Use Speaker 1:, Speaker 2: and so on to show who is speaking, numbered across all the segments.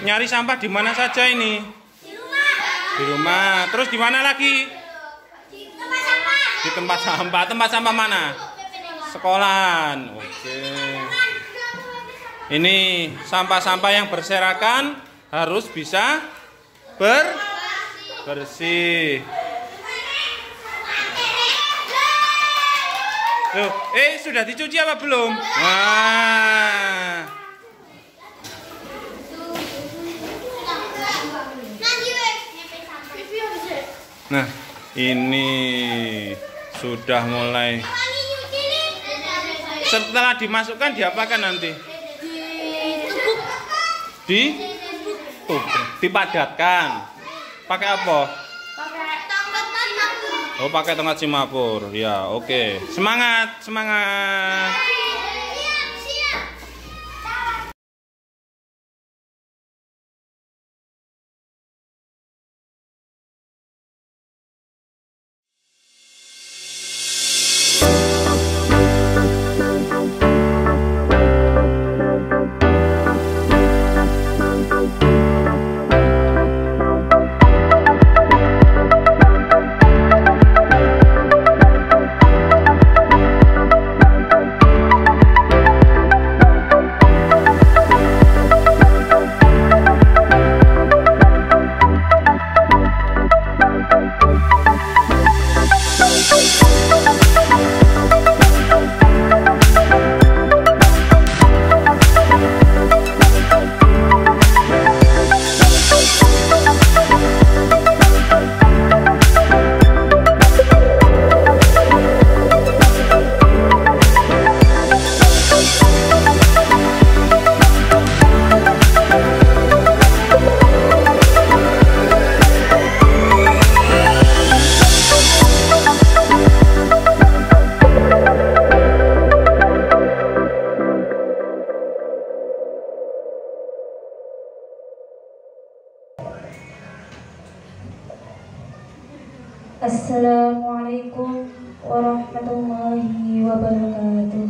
Speaker 1: nyari sampah di mana saja ini?
Speaker 2: Di rumah.
Speaker 1: Di rumah. Terus di mana lagi?
Speaker 2: Di tempat sampah.
Speaker 1: Di tempat sampah. Tempat sampah mana? Sekolahan. Oke. Ini sampah-sampah yang berserakan harus bisa bersih. Loh, sudah dicuci apa belum? Nah, ini sudah mulai. Setelah dimasukkan diapakan nanti? Dipadatkan. Pakai apa? Oh, pakai tongkat simapur. Ya, oke. Semangat, semangat.
Speaker 3: Assalamualaikum warahmatullahi wabarakatuh.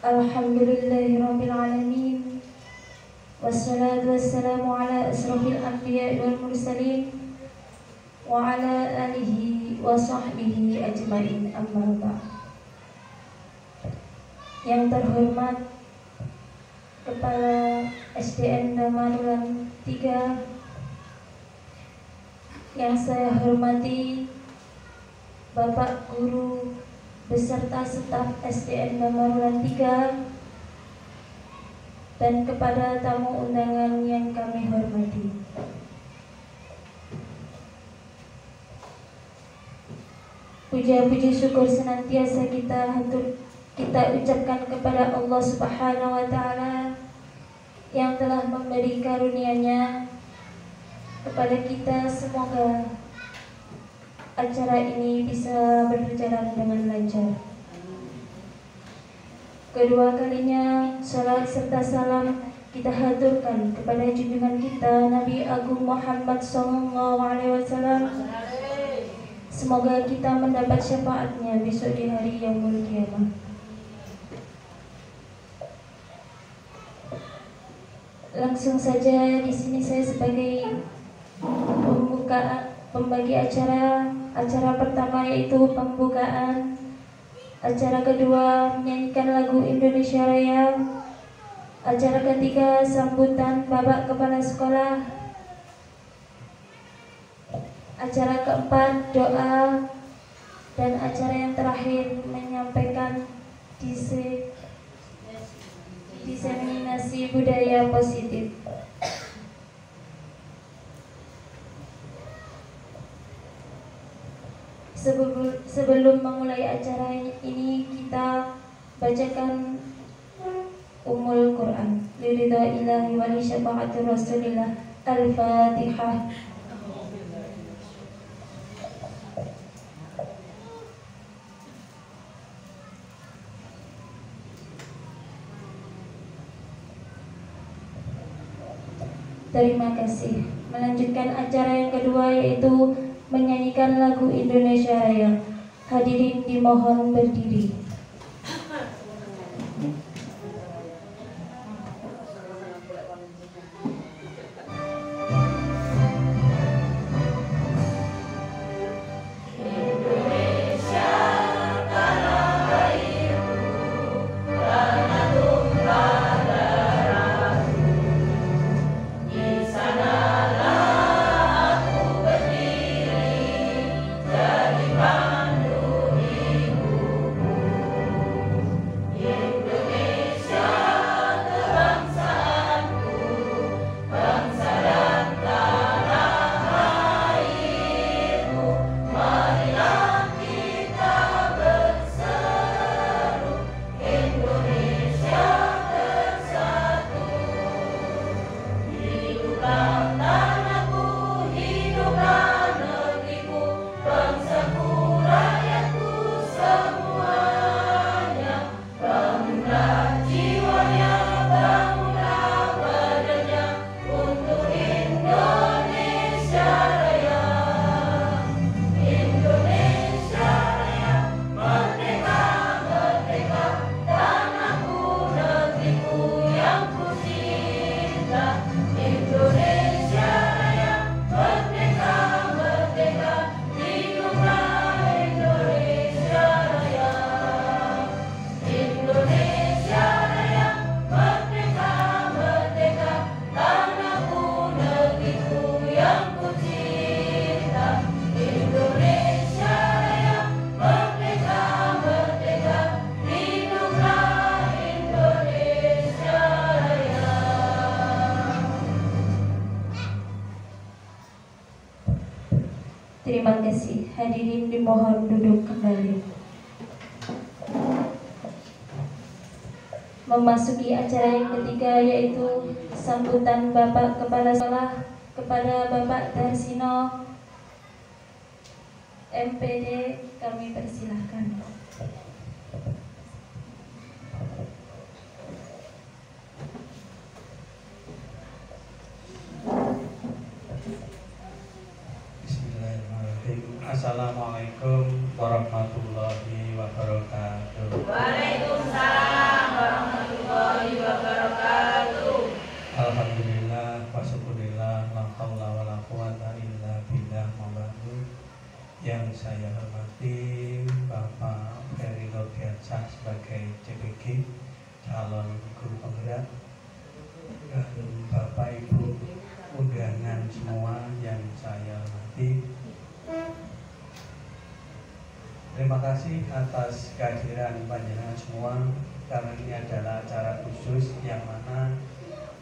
Speaker 3: Alhamdulillahirabbil alamin. Wassalatu wassalamu ala asrofil anbiya'i wal mursalin wa ala alihi wa sahbihi ajmain, amma ba'd. Yang terhormat Kepala SDN Damarulan 3, yang saya hormati Bapak Guru beserta staf SDN Damarulan 3, dan kepada tamu undangan yang kami hormati. Puja-puji syukur senantiasa kita ucapkan kepada Allah Subhanahu wa Ta'ala yang telah memberi karunia-Nya kepada kita. Semoga acara ini bisa berjalan dengan lancar. Kedua kalinya salat serta salam kita haturkan kepada junjungan kita Nabi Agung Muhammad SAW. Semoga kita mendapat syafaatnya besok di hari Yaumul Qiyamah. Langsung saja di sini saya sebagai pembagi acara pertama yaitu pembukaan, acara kedua menyanyikan lagu Indonesia Raya, acara ketiga sambutan Bapak Kepala Sekolah, acara keempat doa, dan acara yang terakhir menyampaikan diseminasi budaya positif. Sebelum memulai acara ini kita bacakan Ummul Quran liridha ilahi wa li syafa'ati Rasulillah. Al-Fatihah. Terima kasih. Melanjutkan acara yang kedua yaitu menyanyikan lagu Indonesia Raya. Hadirin dimohon berdiri. Terima kasih. Hadirin dimohon duduk kembali. Memasuki acara yang ketiga, yaitu sambutan Bapak Kepala Sekolah kepada Bapak Darsino MPD, kami persilahkan.
Speaker 4: Bismillahirrahmanirrahim. Assalamualaikum warahmatullahi wabarakatuh.
Speaker 2: Waalaikumsalam warahmatullahi wabarakatuh.
Speaker 4: Alhamdulillah wa syukurillah, la haula wa la quwata illa billah. Yang saya hormati Bapak Ferry Nurdiansyah sebagai CPG calon guru penggerak, dan Bapak Ibu undangan semua yang saya hormati. Terima kasih atas kehadiran panjenengan semua, karena ini adalah acara khusus yang mana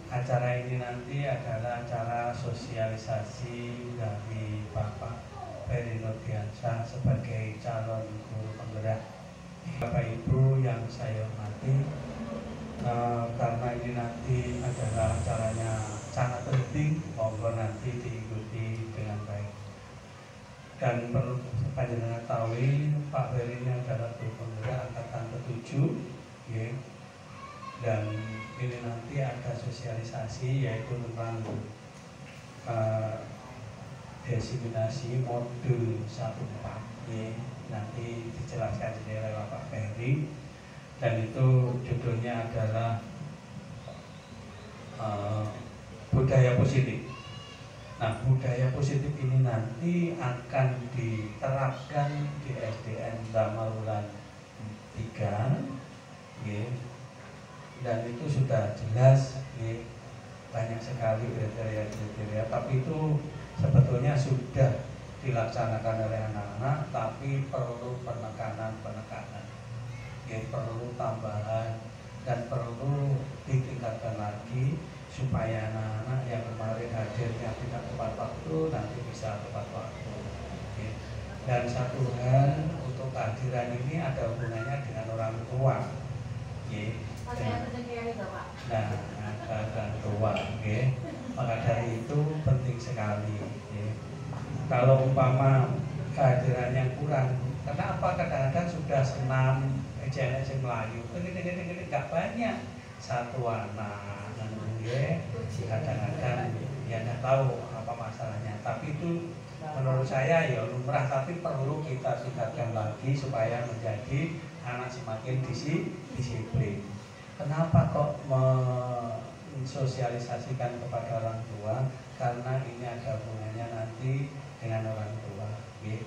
Speaker 4: acara ini nanti adalah acara sosialisasi dari Bapak Ferry Nurdiansyah sebagai calon guru penggerak. Bapak Ibu yang saya hormati, karena ini nanti adalah acaranya sangat penting, monggo nanti diikuti dengan baik. Dan perlu panjenengan tahu, Pak Ferry ini adalah guru penggerak angkatan ke-7, ya. Dan ini nanti ada sosialisasi, yaitu tentang desiminasi modul 1/4, ya. Nanti dijelaskan oleh Bapak Ferry, dan itu judulnya adalah budaya positif. Nah, budaya positif ini nanti akan diterapkan di SDN Damarwulan 3, ya. Dan itu sudah jelas, ya, banyak sekali kriteria-kriteria, tapi itu sebetulnya sudah dilaksanakan oleh anak-anak, tapi perlu penekanan, ya, perlu tambahan, dan perlu ditingkatkan lagi supaya anak-anak yang kemarin hadirnya tidak tepat waktu nanti bisa tepat waktu, ya. Dan satu hal, untuk kehadiran ini ada hubungannya dengan orang tua, ya. Nah, orang tua, ya. Maka dari itu penting sekali, ya. Kalau umpama kehadiran yang kurang, kenapa kadang-kadang sudah senam ejek-ejek Melayu, gede-gede nggak banyak satu anak, ya. Kadang-kadang ya nggak tahu apa masalahnya, tapi itu menurut saya ya lumrah, tapi perlu kita tingkatkan lagi supaya menjadi anak semakin disiplin. Kenapa kok mensosialisasikan kepada orang tua? Karena ini ada hubungannya nanti dengan orang tua, ya.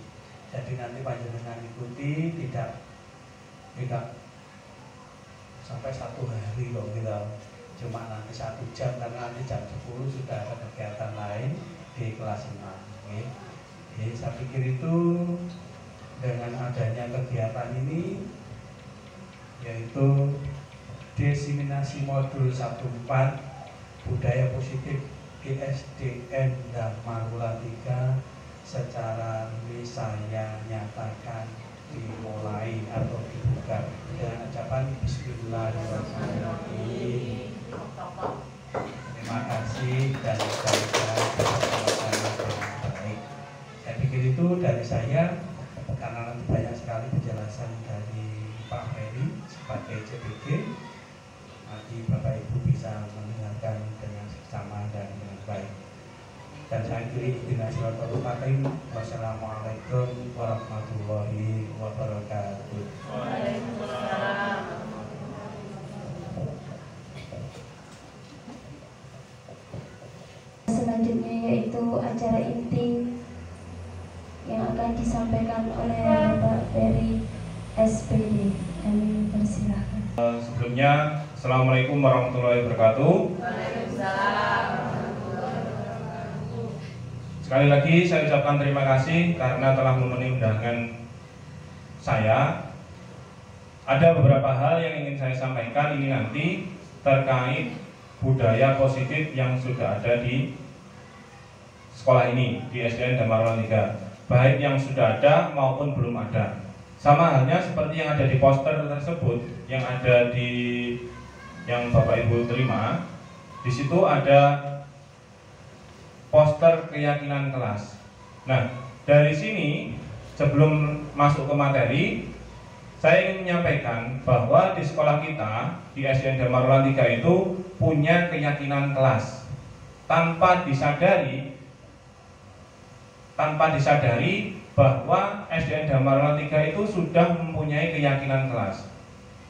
Speaker 4: Jadi nanti panjenengan ikuti, tidak sampai 1 hari loh, gitu. Cuma nanti 1 jam, karena nanti jam 10 sudah ada kegiatan lain di kelas 6, ya. Jadi saya pikir itu dengan adanya kegiatan ini, yaitu desiminasi modul 1/4 budaya positif di SDN Damarwulan 3, secara saya nyatakan dimulai atau dibuka dengan ucapan Bismillahirrahmanirrahim. Terima kasih dan semoga terlaksana dengan baik. Saya pikir itu dari saya, karena nanti banyak sekali penjelasan dari Pak Ferry sebagai CPG. Nanti Bapak Ibu bisa mendengarkan dengan seksama dan dengan baik. Dan saya akhiri dengan siratul mustaqim. Wassalamualaikum warahmatullahi wabarakatuh.
Speaker 2: Waalaikumsalam.
Speaker 3: Selanjutnya yaitu acara inti yang akan disampaikan oleh Bapak Ferry SPD. Kami persilahkan.
Speaker 1: Sebelumnya, Assalamualaikum warahmatullahi wabarakatuh.
Speaker 2: Waalaikumsalam.
Speaker 1: Sekali lagi saya ucapkan terima kasih karena telah memenuhi undangan saya. Ada beberapa hal yang ingin saya sampaikan ini nanti terkait budaya positif yang sudah ada di sekolah ini, di SDN Damarwulan 3. baik yang sudah ada maupun belum ada. Sama halnya seperti yang ada di poster tersebut, yang ada di yang Bapak Ibu terima. Di situ ada poster keyakinan kelas. Nah, dari sini sebelum masuk ke materi, saya ingin menyampaikan bahwa di sekolah kita di SDN Damarulan 3 itu punya keyakinan kelas. Tanpa disadari bahwa SDN Damarulan 3 itu sudah mempunyai keyakinan kelas.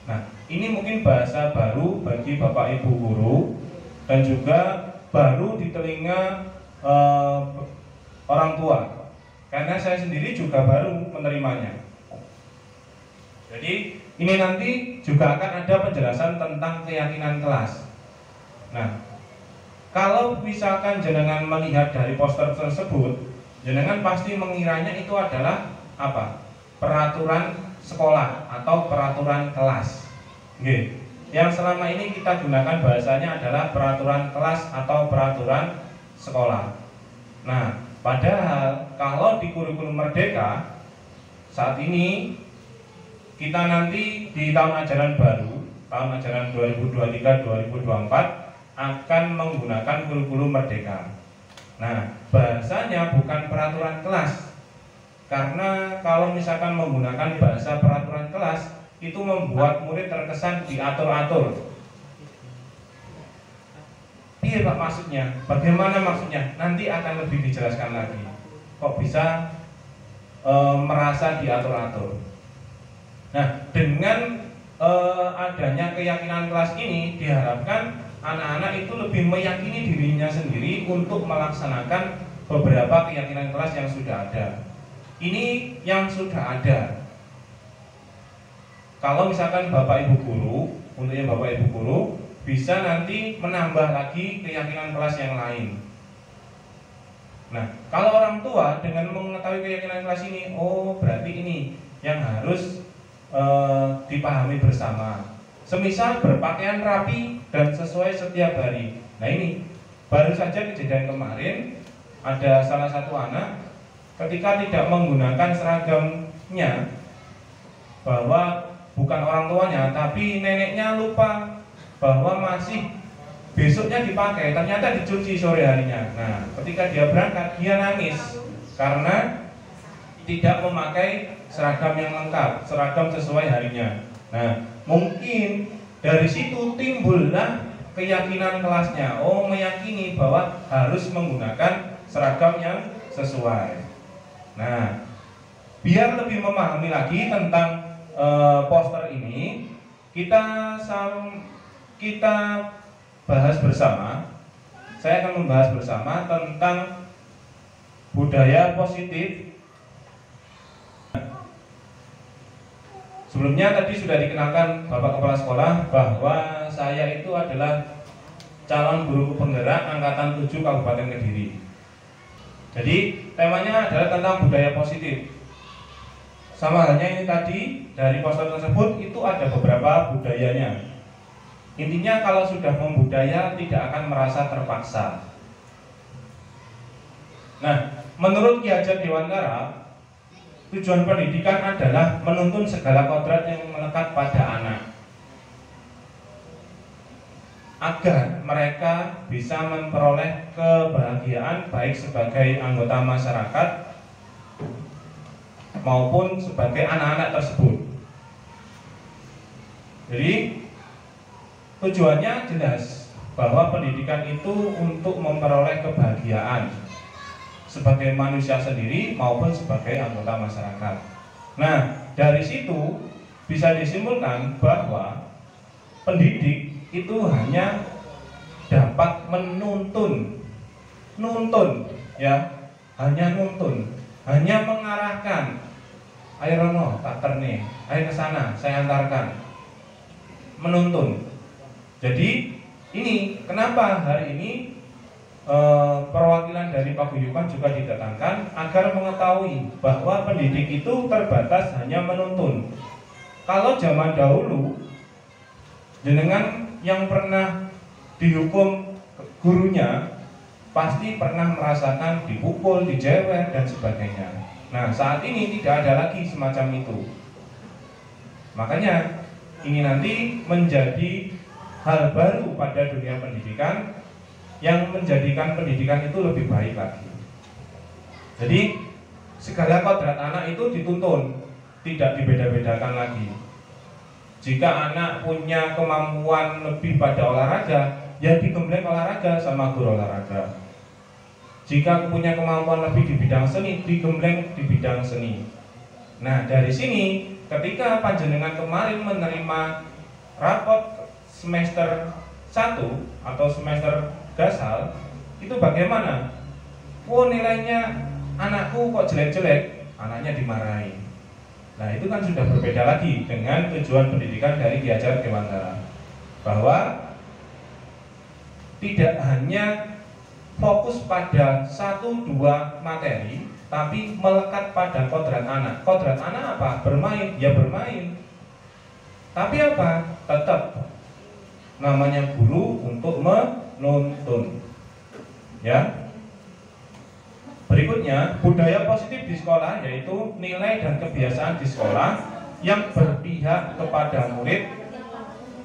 Speaker 1: Nah, ini mungkin bahasa baru bagi Bapak Ibu guru dan juga baru di telinga orang tua, karena saya sendiri juga baru menerimanya. Jadi ini nanti juga akan ada penjelasan tentang keyakinan kelas. Nah, kalau misalkan jenengan melihat dari poster tersebut, jenengan pasti mengiranya itu adalah apa? Peraturan sekolah atau peraturan kelas. Oke. Yang selama ini kita gunakan bahasanya adalah peraturan kelas atau peraturan sekolah. Nah, padahal kalau di kurikulum Merdeka saat ini kita nanti di tahun ajaran baru, tahun ajaran 2023-2024 akan menggunakan kurikulum Merdeka. Nah, bahasanya bukan peraturan kelas. Karena kalau misalkan menggunakan bahasa peraturan kelas, itu membuat murid terkesan diatur-atur. Iya Pak maksudnya, bagaimana maksudnya? Nanti akan lebih dijelaskan lagi. Kok bisa merasa diatur-atur? Nah, dengan adanya keyakinan kelas ini diharapkan anak-anak itu lebih meyakini dirinya sendiri untuk melaksanakan beberapa keyakinan kelas yang sudah ada. Ini yang sudah ada. Kalau misalkan Bapak Ibu guru, untuknya Bapak Ibu guru bisa nanti menambah lagi keyakinan kelas yang lain. Nah, kalau orang tua dengan mengetahui keyakinan kelas ini, oh berarti ini yang harus dipahami bersama. Semisal berpakaian rapi dan sesuai setiap hari. Nah ini baru saja kejadian kemarin, ada salah satu anak ketika tidak menggunakan seragamnya, bahwa bukan orang tuanya tapi neneknya lupa bahwa masih besoknya dipakai, ternyata dicuci sore harinya. Nah, ketika dia berangkat dia nangis karena tidak memakai seragam yang lengkap, seragam sesuai harinya. Nah, mungkin dari situ timbullah keyakinan kelasnya. Oh, meyakini bahwa harus menggunakan seragam yang sesuai. Nah, biar lebih memahami lagi tentang poster ini, kita bahas bersama. Saya akan membahas bersama tentang budaya positif. Sebelumnya tadi sudah dikenalkan Bapak Kepala Sekolah bahwa saya itu adalah calon guru penggerak angkatan 7 Kabupaten Kediri. Jadi temanya adalah tentang budaya positif. Sama halnya ini tadi dari poster tersebut itu ada beberapa budayanya. Intinya kalau sudah membudaya tidak akan merasa terpaksa. Nah, menurut Ki Hajar Dewantara, tujuan pendidikan adalah menuntun segala kodrat yang melekat pada anak agar mereka bisa memperoleh kebahagiaan baik sebagai anggota masyarakat maupun sebagai anak-anak tersebut. Jadi tujuannya jelas bahwa pendidikan itu untuk memperoleh kebahagiaan sebagai manusia sendiri maupun sebagai anggota masyarakat. Nah, dari situ bisa disimpulkan bahwa pendidik itu hanya dapat menuntun, ya, hanya nuntun, hanya mengarahkan. Ayo Rono, tak terne, ayo ke sana, saya antarkan. Menuntun. Jadi ini kenapa hari ini perwakilan dari paguyuban juga didatangkan agar mengetahui bahwa pendidik itu terbatas hanya menuntun. Kalau zaman dahulu, jenengan yang pernah dihukum gurunya pasti pernah merasakan dipukul, dijewer dan sebagainya. Nah, saat ini tidak ada lagi semacam itu. Makanya ini nanti menjadi hal baru pada dunia pendidikan yang menjadikan pendidikan itu lebih baik lagi. Jadi segala kodrat anak itu dituntun, tidak dibeda-bedakan lagi. Jika anak punya kemampuan lebih pada olahraga, ya digembleng olahraga sama guru olahraga. Jika punya kemampuan lebih di bidang seni, digembleng di bidang seni. Nah, dari sini ketika panjenengan kemarin menerima rapot semester 1 atau semester dasar, itu bagaimana? Oh, nilainya anakku kok jelek-jelek, anaknya dimarahi. Nah, itu kan sudah berbeda lagi dengan tujuan pendidikan dari Ki Hajar Dewantara, bahwa tidak hanya fokus pada 1-2 materi, tapi melekat pada kodrat anak. Kodrat anak apa? Bermain, ya bermain. Tapi apa? Tetap namanya guru untuk menuntun. Ya. Berikutnya, budaya positif di sekolah yaitu nilai dan kebiasaan di sekolah yang berpihak kepada murid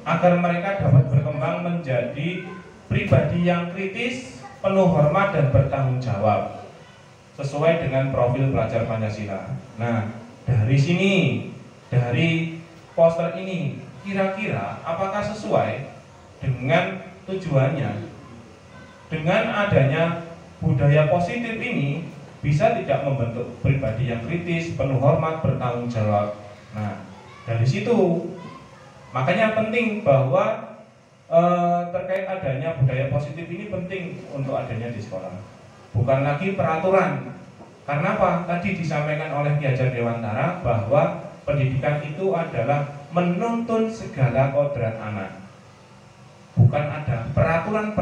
Speaker 1: agar mereka dapat berkembang menjadi pribadi yang kritis, penuh hormat dan bertanggung jawab sesuai dengan profil pelajar Pancasila. Nah, dari sini, dari poster ini, kira-kira apakah sesuai dengan tujuannya? Dengan adanya budaya positif ini bisa tidak membentuk pribadi yang kritis, penuh hormat, bertanggung jawab. Nah, dari situ makanya penting bahwa terkait adanya budaya positif ini penting untuk adanya di sekolah. Bukan lagi peraturan. Karena apa? Tadi disampaikan oleh Ki Hajar Dewantara bahwa pendidikan itu adalah menuntun segala kodrat anak. Bukan ada peraturan,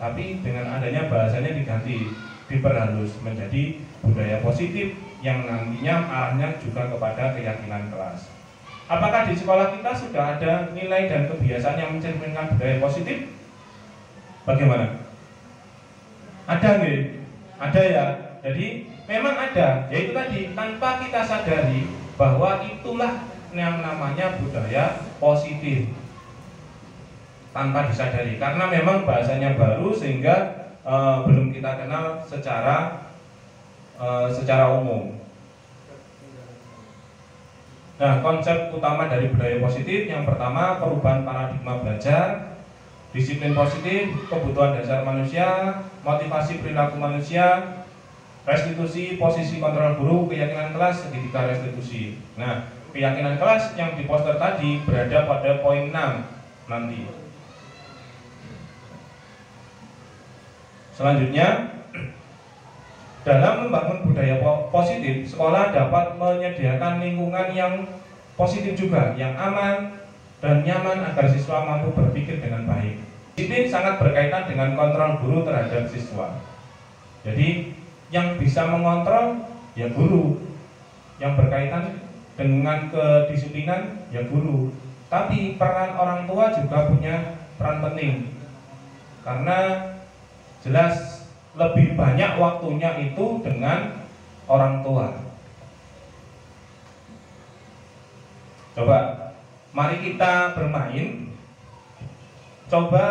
Speaker 1: tapi dengan adanya bahasanya diganti, diperhalus menjadi budaya positif yang nantinya arahnya juga kepada keyakinan kelas. Apakah di sekolah kita sudah ada nilai dan kebiasaan yang mencerminkan budaya positif? Bagaimana? Ada nggih? Ada ya. Jadi memang ada, yaitu tadi tanpa kita sadari bahwa itulah yang namanya budaya positif. Tanpa disadari, karena memang bahasanya baru sehingga belum kita kenal secara umum. Nah, konsep utama dari budaya positif yang pertama perubahan paradigma belajar, disiplin positif, kebutuhan dasar manusia, motivasi perilaku manusia, restitusi posisi kontrol guru, keyakinan kelas, segitiga restitusi. Nah, keyakinan kelas yang di poster tadi berada pada poin 6 nanti. Selanjutnya, dalam membangun budaya positif, sekolah dapat menyediakan lingkungan yang positif juga, yang aman dan nyaman agar siswa mampu berpikir dengan baik. Disiplin sangat berkaitan dengan kontrol guru terhadap siswa. Jadi, yang bisa mengontrol ya guru, yang berkaitan dengan kedisiplinan ya guru. Tapi peran orang tua juga punya peran penting, karena jelas lebih banyak waktunya itu dengan orang tua. Coba, mari kita bermain. Coba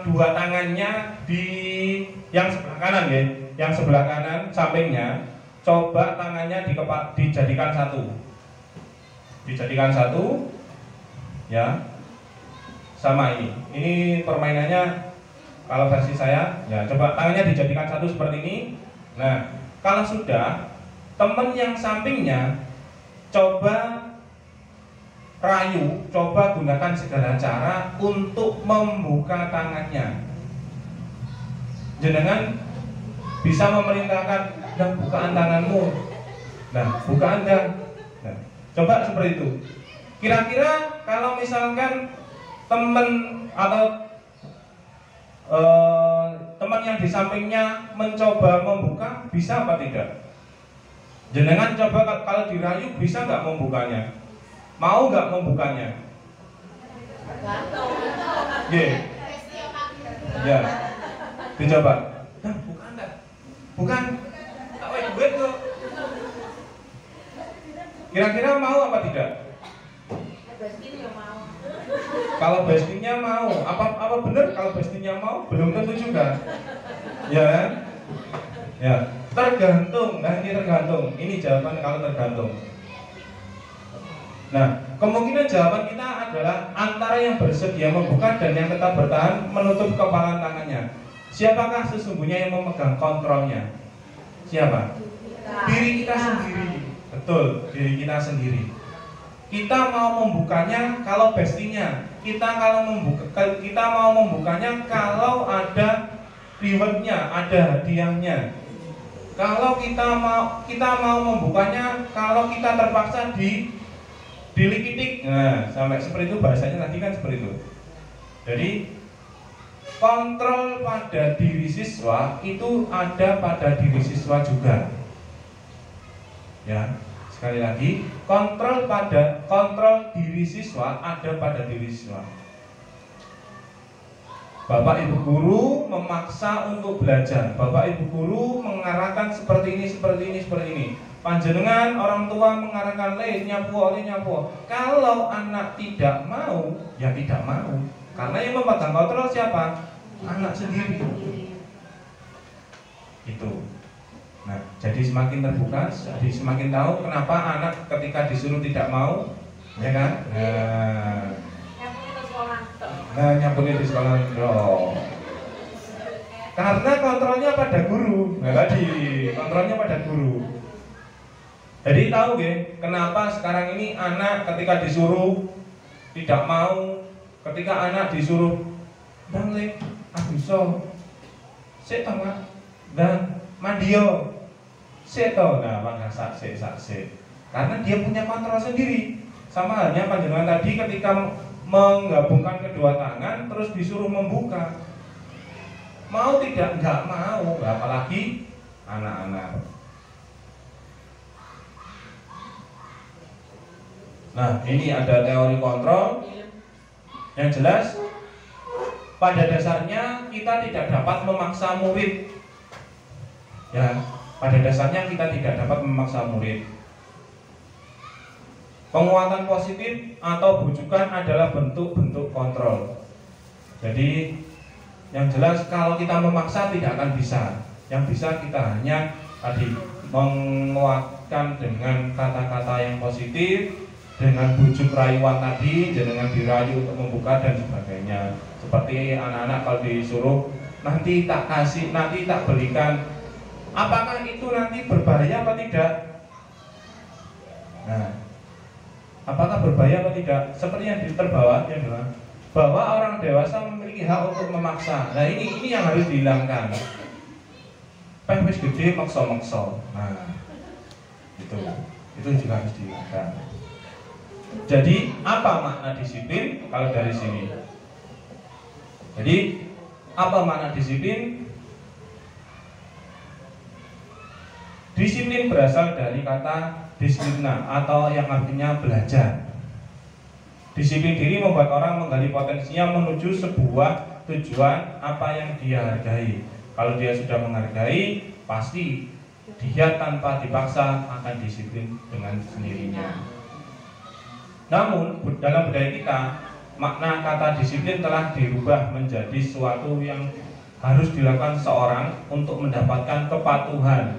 Speaker 1: dua tangannya di yang sebelah kanan ya, yang sebelah kanan sampingnya. Coba tangannya dijadikan satu. Dijadikan satu, ya. Sama ini. Ini permainannya. Kalau versi saya, ya coba tangannya dijadikan satu seperti ini. Nah, kalau sudah, teman yang sampingnya coba rayu, coba gunakan segala cara untuk membuka tangannya. Jenengan bisa memerintahkan, "Nah, bukaan tanganmu." Nah, buka Anda. Nah, coba seperti itu. Kira-kira kalau misalkan teman atau teman yang di sampingnya mencoba membuka, bisa apa tidak? Jenengan coba kalau dirayu bisa nggak membukanya? Mau nggak membukanya? Ya, dicoba. Nah, bukan enggak? Bukan. Kira-kira mau apa tidak? Kalau bestinnya mau, apa benar kalau bestinnya mau? Belum tentu juga. Ya kan? Ya, tergantung. Nah, ini tergantung. Ini jawaban kalau tergantung. Nah, kemungkinan jawaban kita adalah antara yang bersedia membuka dan yang tetap bertahan menutup kepalan tangannya. Siapakah sesungguhnya yang memegang kontrolnya? Siapa? Diri kita sendiri. Betul, diri kita sendiri. Kita mau membukanya kalau bestinya. Kita mau membukanya kalau ada rewardnya, ada hadiahnya. Kalau kita mau membukanya kalau kita terpaksa dilikitik. Nah, sampai seperti itu bahasanya tadi kan seperti itu. Jadi kontrol pada diri siswa itu ada pada diri siswa juga. Ya, sekali lagi, kontrol diri siswa ada pada diri siswa. Bapak Ibu guru memaksa untuk belajar. Bapak Ibu guru mengarahkan seperti ini. Panjenengan orang tua mengarahkan nyapu. Kalau anak tidak mau, ya tidak mau. Karena yang memegang kontrol siapa? Anak sendiri. Itu. Nah, jadi semakin terbuka, jadi semakin tahu kenapa anak ketika disuruh tidak mau, ya kan? Nyambungnya di sekolah. Karena kontrolnya pada guru. Nah, tadi kontrolnya pada guru. Jadi tahu ya, kenapa sekarang ini anak ketika disuruh tidak mau, ketika anak disuruh balik, aku so, saya tahu dan mandio, saya tahu, nah maka saksi. Karena dia punya kontrol sendiri. Sama halnya panjenengan tadi ketika menggabungkan kedua tangan terus disuruh membuka, mau tidak nggak mau, apalagi anak-anak. Nah, ini ada teori kontrol. Yang jelas, pada dasarnya kita tidak dapat memaksa murid. Ya, pada dasarnya kita tidak dapat memaksa murid. Penguatan positif atau bujukan adalah bentuk-bentuk kontrol. Jadi, yang jelas kalau kita memaksa tidak akan bisa. Yang bisa kita hanya tadi menguatkan dengan kata-kata yang positif, dengan bujuk rayuan tadi, dengan dirayu untuk membuka dan sebagainya. Seperti anak-anak kalau disuruh nanti tak kasih, nanti tak belikan, apakah itu nanti berbahaya atau tidak? Nah, apakah berbahaya atau tidak? Seperti yang terbawa, yang bilang bahwa orang dewasa memiliki hak untuk memaksa. Nah, ini yang harus dihilangkan. Wis gede maksa-maksa. Nah, itu juga harus dihilangkan. Jadi apa makna disiplin kalau dari sini? Jadi apa makna disiplin? Disiplin berasal dari kata disiplina atau yang artinya belajar. Disiplin diri membuat orang menggali potensinya menuju sebuah tujuan apa yang dia hargai. Kalau dia sudah menghargai, pasti dia tanpa dipaksa akan disiplin dengan sendirinya. Namun dalam budaya kita, makna kata disiplin telah dirubah menjadi sesuatu yang harus dilakukan seorang untuk mendapatkan kepatuhan.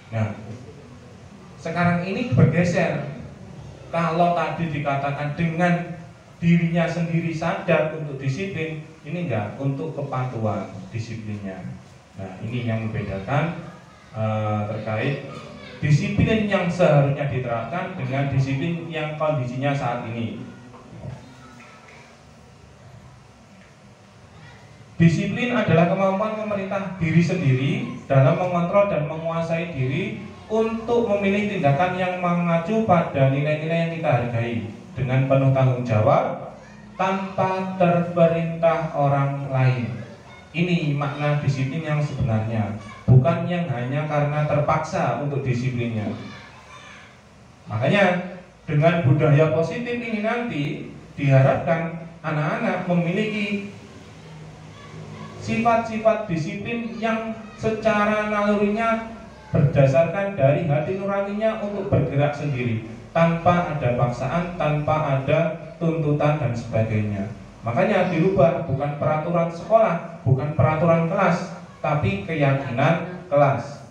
Speaker 1: Nah, sekarang ini bergeser. Kalau tadi dikatakan dengan dirinya sendiri sadar untuk disiplin, ini enggak, untuk kepatuhan disiplinnya. Nah, ini yang membedakan terkait disiplin yang seharusnya diterapkan dengan disiplin yang kondisinya saat ini. Disiplin adalah kemampuan memerintah diri sendiri dalam mengontrol dan menguasai diri untuk memilih tindakan yang mengacu pada nilai-nilai yang kita hargai dengan penuh tanggung jawab tanpa terperintah orang lain. Ini makna disiplin yang sebenarnya, bukan yang hanya karena terpaksa untuk disiplinnya. Makanya dengan budaya positif ini nanti diharapkan anak-anak memiliki sifat-sifat disiplin yang secara nalurinya berdasarkan dari hati nuraninya untuk bergerak sendiri, tanpa ada paksaan, tanpa ada tuntutan dan sebagainya. Makanya dirubah, bukan peraturan sekolah, bukan peraturan kelas, tapi keyakinan kelas.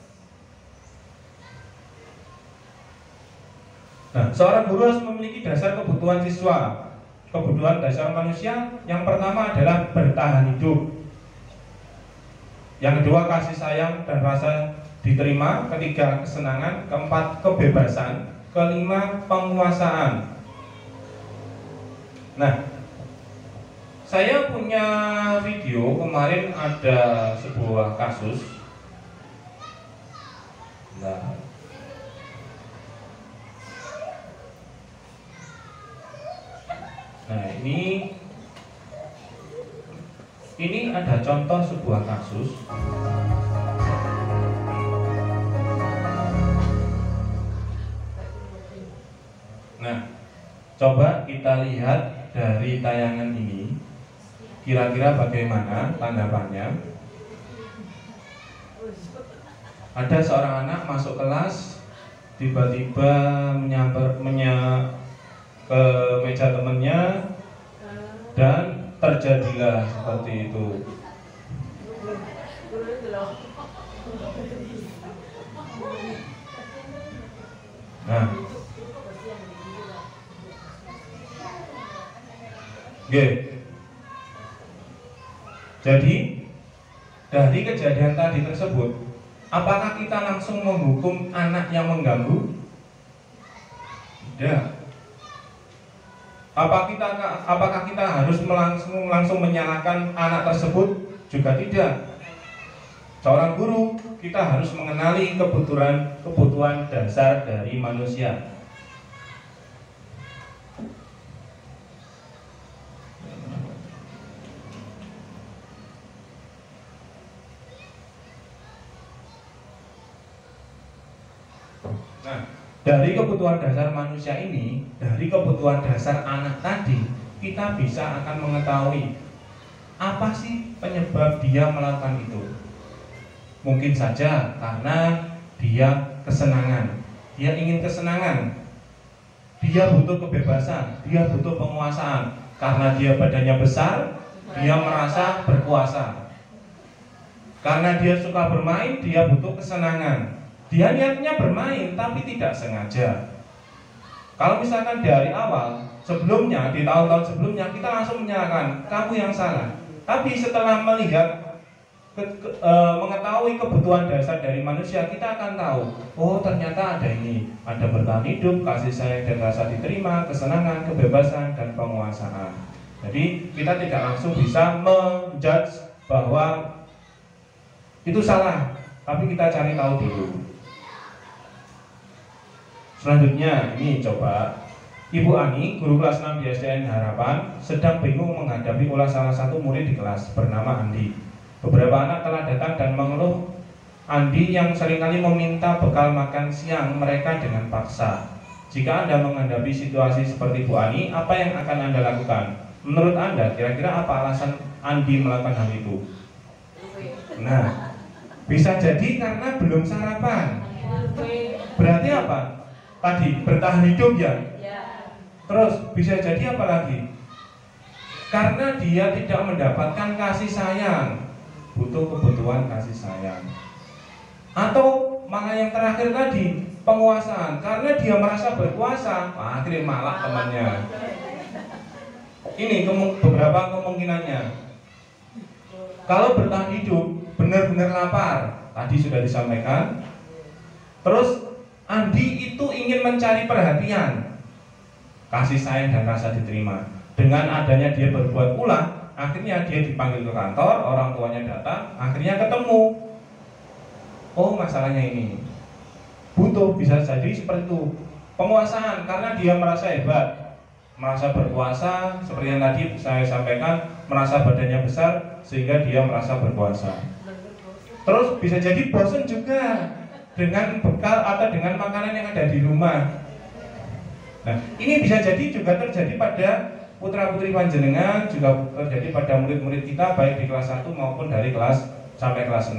Speaker 1: Nah, seorang guru harus memiliki dasar kebutuhan siswa. Kebutuhan dasar manusia yang pertama adalah bertahan hidup. Yang kedua, kasih sayang dan rasa diterima. Ketiga, kesenangan. Keempat, kebebasan. Kelima, penguasaan. Nah, saya punya video kemarin, ada sebuah kasus. Nah, ini ada contoh sebuah kasus. Nah, coba kita lihat dari tayangan ini, kira-kira bagaimana tanggapannya. Ada seorang anak masuk kelas, tiba-tiba ke meja temannya, dan terjadilah seperti itu. Nah, jadi dari kejadian tadi tersebut, apakah kita langsung menghukum anak yang mengganggu? Tidak. Apakah kita harus langsung menyalahkan anak tersebut? Juga tidak. Seorang guru, kita harus mengenali kebutuhan dasar dari manusia. Nah, dari kebutuhan dasar manusia ini, dari kebutuhan dasar anak tadi, kita bisa akan mengetahui apa sih penyebab dia melakukan itu. Mungkin saja karena dia kesenangan, dia ingin kesenangan, dia butuh kebebasan, dia butuh penguasaan. Karena dia badannya besar, dia merasa berkuasa. Karena dia suka bermain, dia butuh kesenangan. Dia niatnya bermain tapi tidak sengaja. Kalau misalkan dari awal, sebelumnya, di tahun-tahun sebelumnya, kita langsung menyalahkan kamu yang salah. Tapi setelah melihat mengetahui kebutuhan dasar dari manusia, kita akan tahu, oh ternyata ada ini, ada bertahan hidup, kasih sayang dan rasa diterima, kesenangan, kebebasan, dan penguasaan. Jadi kita tidak langsung bisa menjudge bahwa itu salah, tapi kita cari tahu dulu. Selanjutnya, ini coba Ibu Ani, guru kelas 6 di SDN Harapan, sedang bingung menghadapi ulah salah satu murid di kelas bernama Andi. Beberapa anak telah datang dan mengeluh Andi yang seringkali meminta bekal makan siang mereka dengan paksa. Jika Anda menghadapi situasi seperti Bu Ani, apa yang akan Anda lakukan? Menurut Anda, kira-kira apa alasan Andi melakukan hal itu? Nah, bisa jadi karena belum sarapan. Berarti apa? Tadi bertahan hidup ya. Terus bisa jadi apa lagi? Karena dia tidak mendapatkan kasih sayang, butuh kebutuhan kasih sayang. Atau malah yang terakhir tadi, penguasaan. Karena dia merasa berkuasa, akhirnya malak temannya. Ini beberapa kemungkinannya. Kalau bertahan hidup, benar-benar lapar, tadi sudah disampaikan. Terus Andi itu ingin mencari perhatian, kasih sayang dan rasa diterima. Dengan adanya dia berbuat ulah, akhirnya dia dipanggil ke kantor, orang tuanya datang, akhirnya ketemu. Oh, masalahnya ini. Butuh, bisa jadi seperti itu. Penguasaan, karena dia merasa hebat, merasa berkuasa, seperti yang tadi saya sampaikan, merasa badannya besar sehingga dia merasa berkuasa. Terus bisa jadi bosan juga dengan bekal atau dengan makanan yang ada di rumah. Nah, ini bisa jadi juga terjadi pada putra-putri panjenengan, juga terjadi pada murid-murid kita baik di kelas 1 maupun dari kelas sampai kelas 6.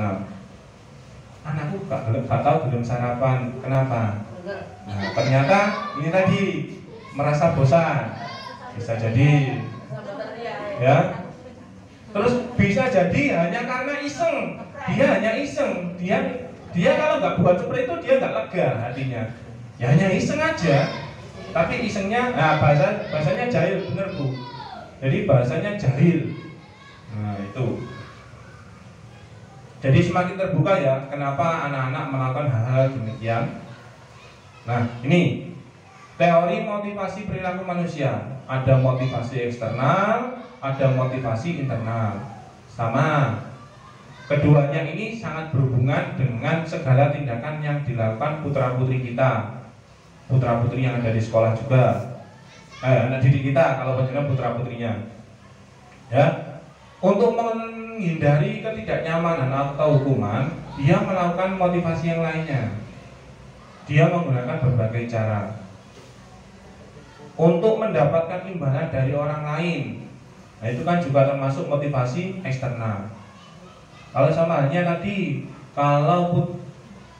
Speaker 1: anakku gak tahu belum sarapan. Kenapa? Nah, ternyata ini tadi merasa bosan. Bisa jadi, ya. Terus bisa jadi hanya karena iseng. Dia hanya iseng. Dia kalau nggak buat seperti itu dia nggak lega hatinya. Ya hanya iseng aja. Tapi isengnya, nah bahasanya jahil, bener Bu. Jadi bahasanya jahil. Nah itu. Jadi semakin terbuka ya, kenapa anak-anak melakukan hal-hal demikian. Nah ini teori motivasi perilaku manusia. Ada motivasi eksternal, ada motivasi internal. Sama. Keduanya ini sangat berhubungan dengan segala tindakan yang dilakukan putra-putri kita. Putra-putri yang ada di sekolah juga. Anak didik kita kalau panjenengan putra-putrinya. Ya. Untuk menghindari ketidaknyamanan atau hukuman, dia melakukan motivasi yang lainnya. Dia menggunakan berbagai cara untuk mendapatkan imbalan dari orang lain. Nah itu kan juga termasuk motivasi eksternal. Kalau sama halnya tadi, kalau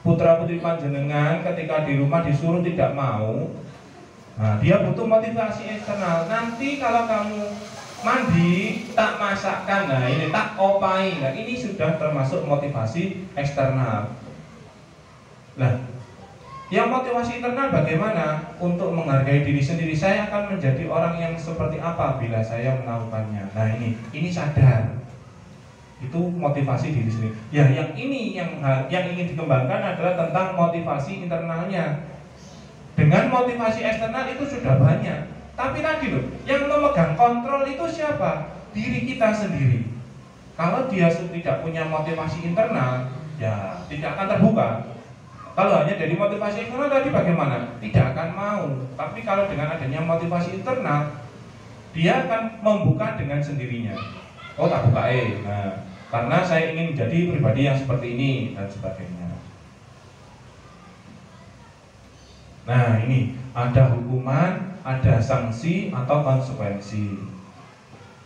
Speaker 1: putra putri panjenengan ketika di rumah disuruh tidak mau, nah dia butuh motivasi eksternal. Nanti kalau kamu mandi tak masakkan, nah ini tak opai, nah ini sudah termasuk motivasi eksternal. Nah, yang motivasi internal bagaimana? Untuk menghargai diri sendiri. Saya akan menjadi orang yang seperti apa bila saya melakukannya. Nah ini sadar. Itu motivasi diri sendiri. Ya yang ini yang ingin dikembangkan adalah tentang motivasi internalnya. Dengan motivasi eksternal itu sudah banyak. Tapi tadi loh, yang memegang kontrol itu siapa? Diri kita sendiri. Kalau dia tidak punya motivasi internal, ya tidak akan terbuka. Kalau hanya dari motivasi eksternal tadi bagaimana? Tidak akan mau. Tapi kalau dengan adanya motivasi internal, dia akan membuka dengan sendirinya. Oh tak buka nah, karena saya ingin menjadi pribadi yang seperti ini dan sebagainya. Nah ini ada hukuman, ada sanksi atau konsekuensi.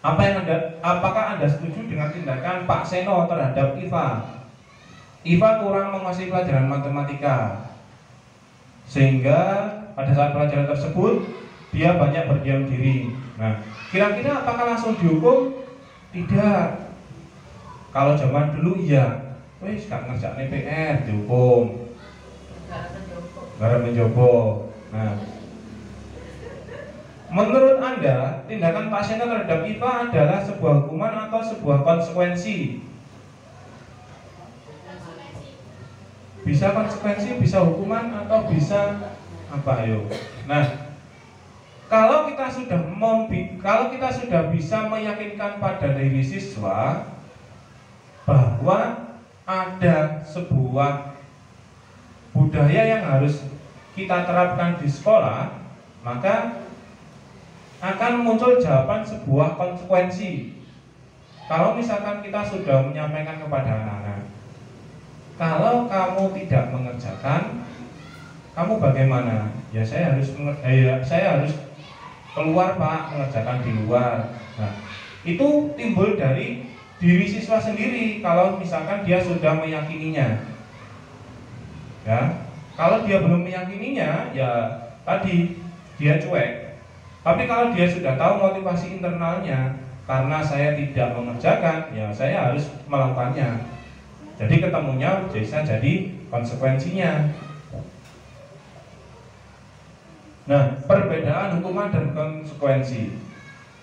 Speaker 1: Apakah Anda setuju dengan tindakan Pak Seno terhadap Iva? Iva kurang menguasai pelajaran matematika, sehingga pada saat pelajaran tersebut dia banyak berdiam diri. Nah, kira-kira apakah langsung dihukum? Tidak. Kalau zaman dulu iya, wis gak ngerjain PR dihukum. Gara menjobo. Nah, menurut Anda, tindakan Pak Seno terhadap Iva adalah sebuah hukuman atau sebuah konsekuensi? Bisa konsekuensi, bisa hukuman, atau bisa apa? Ayo. Nah, kalau kita sudah bisa meyakinkan pada diri siswa bahwa ada sebuah budaya yang harus kita terapkan di sekolah, maka akan muncul jawaban sebuah konsekuensi. Kalau misalkan kita sudah menyampaikan kepada anak-anak, kalau kamu tidak mengerjakan, kamu bagaimana? Ya saya harus keluar Pak, mengerjakan di luar. Nah, itu timbul dari diri siswa sendiri. Kalau misalkan dia sudah meyakininya, ya, kalau dia belum meyakininya, ya tadi dia cuek. Tapi kalau dia sudah tahu motivasi internalnya, karena saya tidak mengerjakan, ya saya harus melakukannya. Jadi ketemunya bisa jadi konsekuensinya. Nah, perbedaan hukuman dan konsekuensi.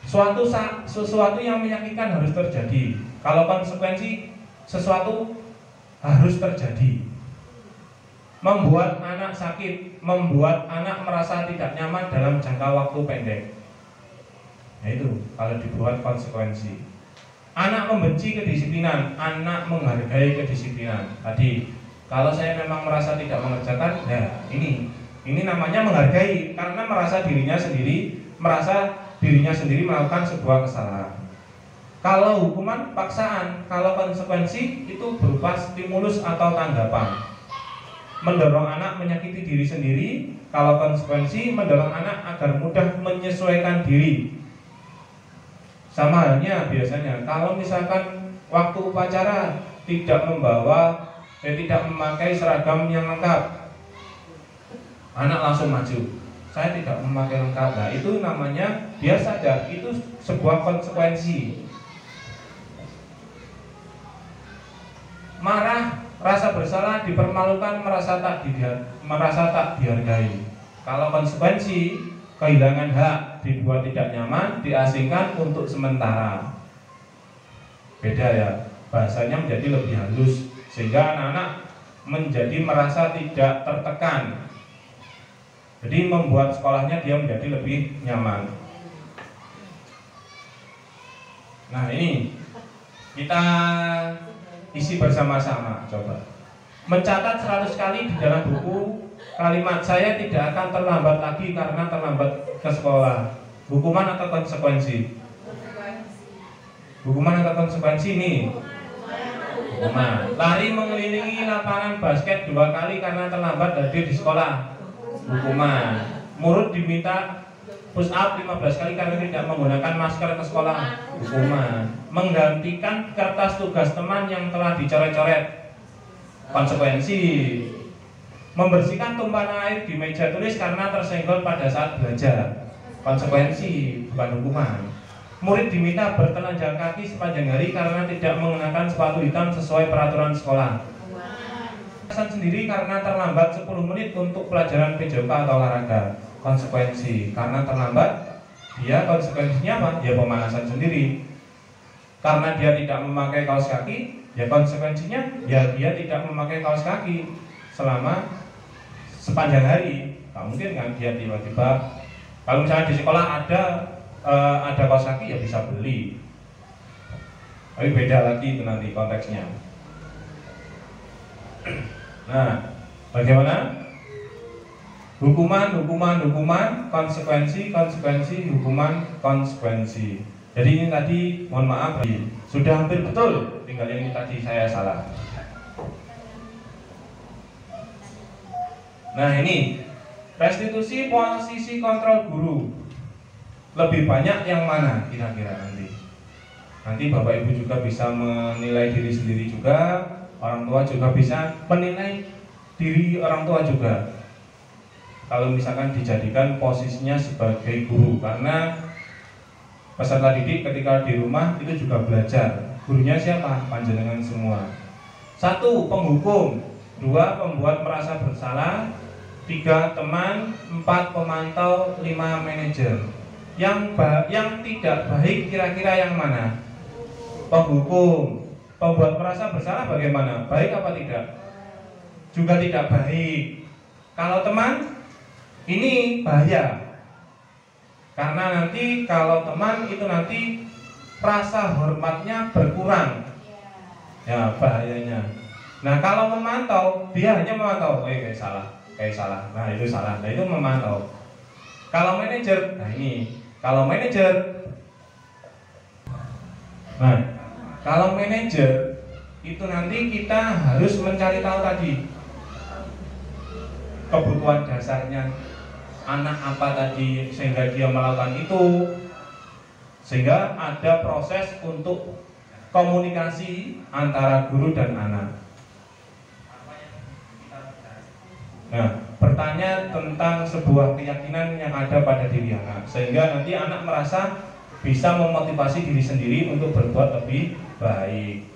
Speaker 1: Sesuatu yang menyakitkan harus terjadi. Kalau konsekuensi, sesuatu harus terjadi. Membuat anak sakit, membuat anak merasa tidak nyaman dalam jangka waktu pendek. Nah itu kalau dibuat konsekuensi. Anak membenci kedisiplinan, anak menghargai kedisiplinan. Tadi, kalau saya memang merasa tidak mengerjakan, ya ini namanya menghargai, karena merasa dirinya sendiri melakukan sebuah kesalahan. Kalau hukuman paksaan, kalau konsekuensi itu berupa stimulus atau tanggapan. Mendorong anak menyakiti diri sendiri, kalau konsekuensi mendorong anak agar mudah menyesuaikan diri. Sama halnya biasanya, kalau misalkan waktu upacara tidak membawa tidak memakai seragam yang lengkap. Anak langsung maju, saya tidak memakai lengkap. Nah itu namanya dia sadar, itu sebuah konsekuensi. Marah, rasa bersalah, dipermalukan, merasa tak dihargai. Kalau konsekuensi, kehilangan hak, dibuat tidak nyaman, diasingkan untuk sementara. Beda ya, bahasanya menjadi lebih halus, sehingga anak-anak menjadi merasa tidak tertekan. Jadi membuat sekolahnya dia menjadi lebih nyaman. Nah ini kita isi bersama-sama, coba mencatat 100 kali di dalam buku kalimat saya tidak akan terlambat lagi karena terlambat ke sekolah. Hukuman atau konsekuensi? Hukuman atau konsekuensi nih? Hukuman. Lari mengelilingi lapangan basket 2 kali karena terlambat hadir di sekolah. Hukuman. Murid diminta push up 15 kali karena tidak menggunakan masker ke sekolah. Hukuman. Menggantikan kertas tugas teman yang telah dicoret-coret. Konsekuensi. Membersihkan tumpahan air di meja tulis karena tersenggol pada saat belajar. Konsekuensi, bukan hukuman. Murid diminta bertelanjang kaki sepanjang hari karena tidak mengenakan sepatu hitam sesuai peraturan sekolah. Alasan sendiri karena terlambat 10 menit untuk pelajaran PJK atau olahraga. Konsekuensi, karena terlambat, dia konsekuensinya apa? Ya pemanasan sendiri. Karena dia tidak memakai kaos kaki, ya konsekuensinya ya dia tidak memakai kaos kaki selama sepanjang hari. Nah, mungkin kan dia tiba-tiba, kalau misalnya di sekolah ada kaos kaki ya bisa beli. Tapi beda lagi itu nanti konteksnya. Nah, bagaimana? Hukuman, konsekuensi, hukuman, konsekuensi. Jadi ini tadi, mohon maaf, sudah hampir betul. Tinggal yang ini tadi saya salah. Nah ini, restitusi posisi kontrol guru. Lebih banyak yang mana kira-kira nanti? Nanti Bapak Ibu juga bisa menilai diri sendiri juga. Orang tua juga bisa menilai diri orang tua juga. Kalau misalkan dijadikan posisinya sebagai guru, karena peserta didik ketika di rumah itu juga belajar. Gurunya siapa? Panjenengan semua. 1. Penghukum. 2. Pembuat merasa bersalah. 3. Teman. 4. Pemantau. 5. Manajer. Yang tidak baik kira-kira yang mana? Penghukum. Pembuat merasa bersalah bagaimana? Baik apa tidak? Juga tidak baik. Kalau teman, ini bahaya. Karena nanti kalau teman itu nanti rasa hormatnya berkurang. Ya, bahayanya. Nah, kalau memantau, dia hanya memantau. Kayak salah. Nah, itu salah. Nah, itu memantau. Kalau manajer, nah ini. Kalau manajer, nah, kalau manajer itu nanti kita harus mencari tahu tadi kebutuhan dasarnya anak apa tadi sehingga dia melakukan itu, sehingga ada proses untuk komunikasi antara guru dan anak. Nah, bertanya tentang sebuah keyakinan yang ada pada diri anak, sehingga nanti anak merasa bisa memotivasi diri sendiri untuk berbuat lebih baik.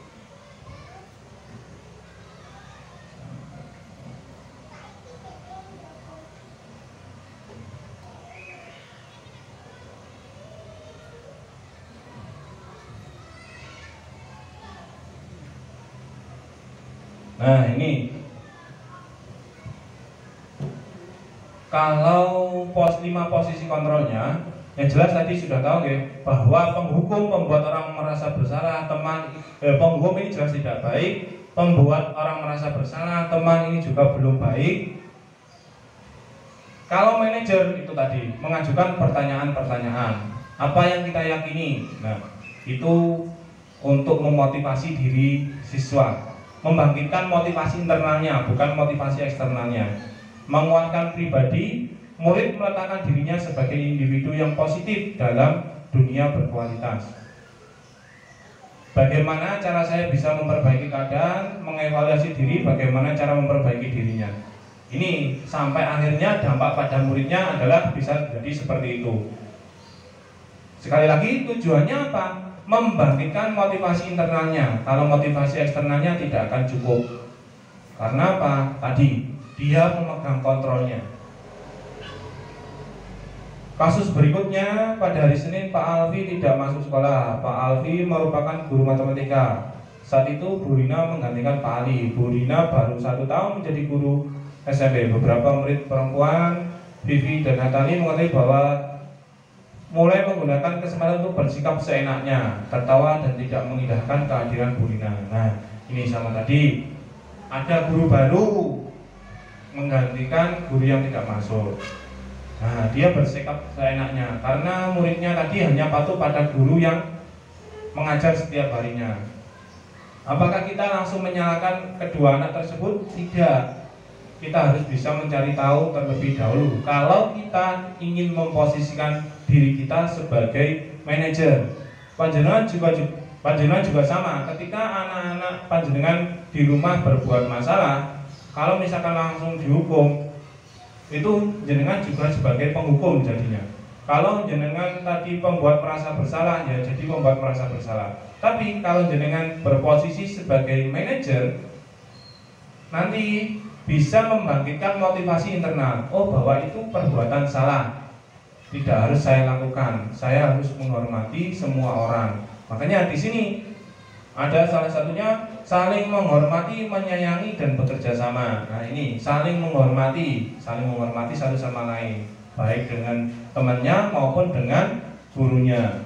Speaker 1: Nah ini, kalau 5 posisi kontrolnya, yang jelas tadi sudah tahu ya, bahwa penghukum membuat orang merasa bersalah, penghukum ini jelas tidak baik, pembuat orang merasa bersalah, teman ini juga belum baik. Kalau manajer itu tadi mengajukan pertanyaan-pertanyaan, apa yang kita yakini, nah itu untuk memotivasi diri siswa, membangkitkan motivasi internalnya, bukan motivasi eksternalnya, menguatkan pribadi. Murid meletakkan dirinya sebagai individu yang positif dalam dunia berkualitas. Bagaimana cara saya bisa memperbaiki keadaan, mengevaluasi diri, bagaimana cara memperbaiki dirinya. Ini sampai akhirnya dampak pada muridnya adalah bisa jadi seperti itu. Sekali lagi tujuannya apa? Membangkitkan motivasi internalnya. Kalau motivasi eksternalnya tidak akan cukup. Karena apa? Tadi dia memegang kontrolnya. Kasus berikutnya, pada hari Senin Pak Alfi tidak masuk sekolah. Pak Alfi merupakan guru matematika. Saat itu Bu Rina menggantikan Pak Ali. Bu Rina baru 1 tahun menjadi guru SMP. Beberapa murid perempuan, Vivi dan Natali mengatakan bahwa mulai menggunakan kesempatan untuk bersikap seenaknya, tertawa dan tidak mengindahkan kehadiran Bu Rina. Nah, ini sama tadi. Ada guru baru menggantikan guru yang tidak masuk. Nah, dia bersikap seenaknya karena muridnya tadi hanya patuh pada guru yang mengajar setiap harinya. Apakah kita langsung menyalahkan kedua anak tersebut? Tidak. Kita harus bisa mencari tahu terlebih dahulu. Kalau kita ingin memposisikan diri kita sebagai manajer, panjenengan juga sama. Ketika anak-anak panjenengan di rumah berbuat masalah, kalau misalkan langsung dihukum, itu jenengan juga sebagai penghukum jadinya. Kalau jenengan tadi pembuat merasa bersalah, ya jadi pembuat merasa bersalah. Tapi kalau jenengan berposisi sebagai manajer, nanti bisa membangkitkan motivasi internal. Oh, bahwa itu perbuatan salah, tidak harus saya lakukan. Saya harus menghormati semua orang. Makanya di sini ada salah satunya saling menghormati, menyayangi dan bekerja sama. Nah, ini saling menghormati satu sama lain, baik dengan temannya maupun dengan gurunya.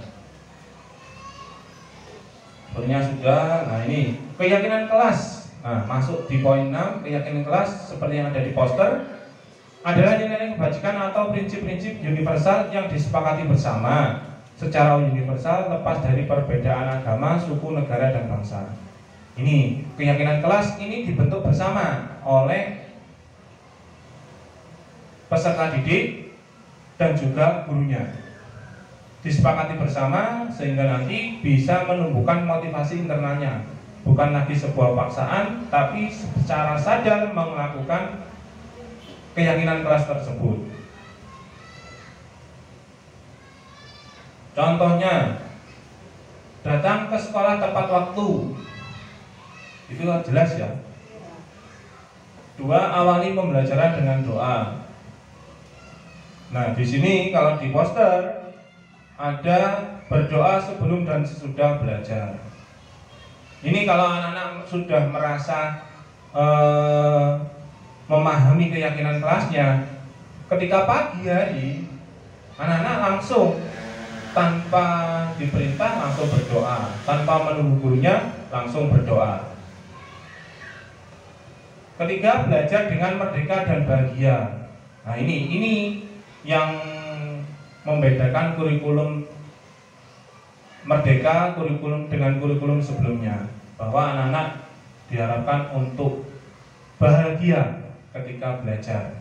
Speaker 1: Gurunya sudah. Nah, ini keyakinan kelas. Nah, masuk di poin 6, keyakinan kelas seperti yang ada di poster adalah nilai kebajikan atau prinsip-prinsip universal yang disepakati bersama secara universal lepas dari perbedaan agama, suku, negara, dan bangsa. Ini keyakinan kelas ini dibentuk bersama oleh peserta didik dan juga gurunya. Disepakati bersama sehingga nanti bisa menumbuhkan motivasi internalnya. Bukan lagi sebuah paksaan, tapi secara sadar melakukan keyakinan kelas tersebut. Contohnya, datang ke sekolah tepat waktu. Itu jelas ya. 2, awali pembelajaran dengan doa. Nah, di sini kalau di poster ada berdoa sebelum dan sesudah belajar. Ini kalau anak-anak sudah merasa memahami keyakinan kelasnya, ketika pagi hari anak-anak langsung tanpa diperintah langsung berdoa, tanpa menunggu gurunya langsung berdoa. Ketiga, belajar dengan merdeka dan bahagia. Nah, ini yang membedakan kurikulum merdeka kurikulum dengan kurikulum sebelumnya, bahwa anak-anak diharapkan untuk bahagia ketika belajar.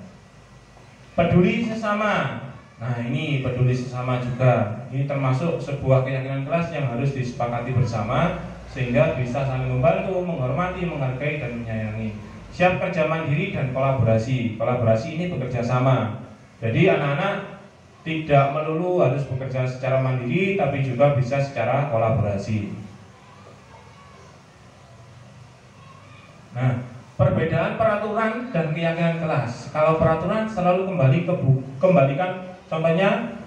Speaker 1: Peduli sesama. Nah, ini peduli sesama juga. Ini termasuk sebuah keyakinan kelas yang harus disepakati bersama sehingga bisa saling membantu, menghormati, menghargai dan menyayangi. Siap kerja mandiri dan kolaborasi. Kolaborasi ini bekerja sama. Jadi anak-anak tidak melulu harus bekerja secara mandiri, tapi juga bisa secara kolaborasi. Nah, perbedaan peraturan dan keyakinan kelas. Kalau peraturan selalu kembalikan, contohnya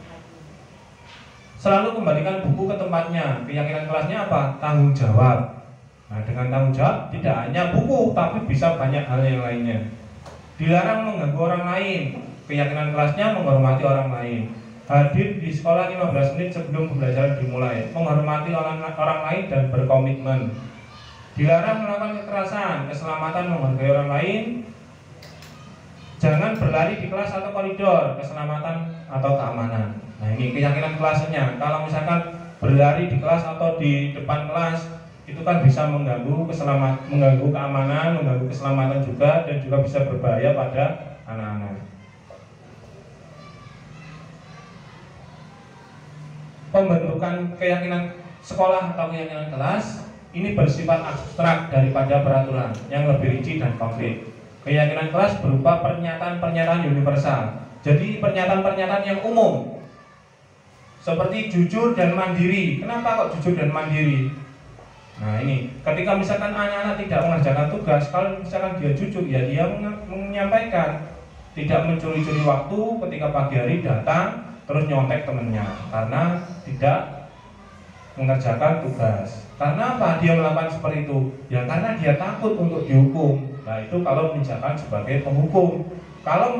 Speaker 1: selalu kembalikan buku ke tempatnya. Keyakinan kelasnya apa? Tanggung jawab. Nah, dengan tanggung jawab tidak hanya buku, tapi bisa banyak hal yang lainnya. Dilarang mengganggu orang lain. Keyakinan kelasnya menghormati orang lain. Hadir di sekolah 15 menit sebelum pembelajaran dimulai. Menghormati orang lain dan berkomitmen. Dilarang melakukan kekerasan, keselamatan, menghargai orang lain. Jangan berlari di kelas atau koridor, keselamatan atau keamanan. Nah, ini keyakinan kelasnya. Kalau misalkan berlari di kelas atau di depan kelas, itu kan bisa mengganggu keamanan, mengganggu keselamatan juga, dan juga bisa berbahaya pada anak-anak. Pembentukan keyakinan sekolah atau keyakinan kelas ini bersifat abstrak daripada peraturan yang lebih rinci dan konkret. Keyakinan kelas berupa pernyataan-pernyataan universal. Jadi pernyataan-pernyataan yang umum, seperti jujur dan mandiri. Kenapa kok jujur dan mandiri? Nah ini, ketika misalkan anak-anak tidak mengerjakan tugas, kalau misalkan dia jujur, ya dia menyampaikan. Tidak mencuri-curi waktu ketika pagi hari datang, terus nyontek temennya, karena tidak mengerjakan tugas. Karena apa dia melakukan seperti itu? Ya karena dia takut untuk dihukum. Nah itu kalau misalkan sebagai penghukum. Kalau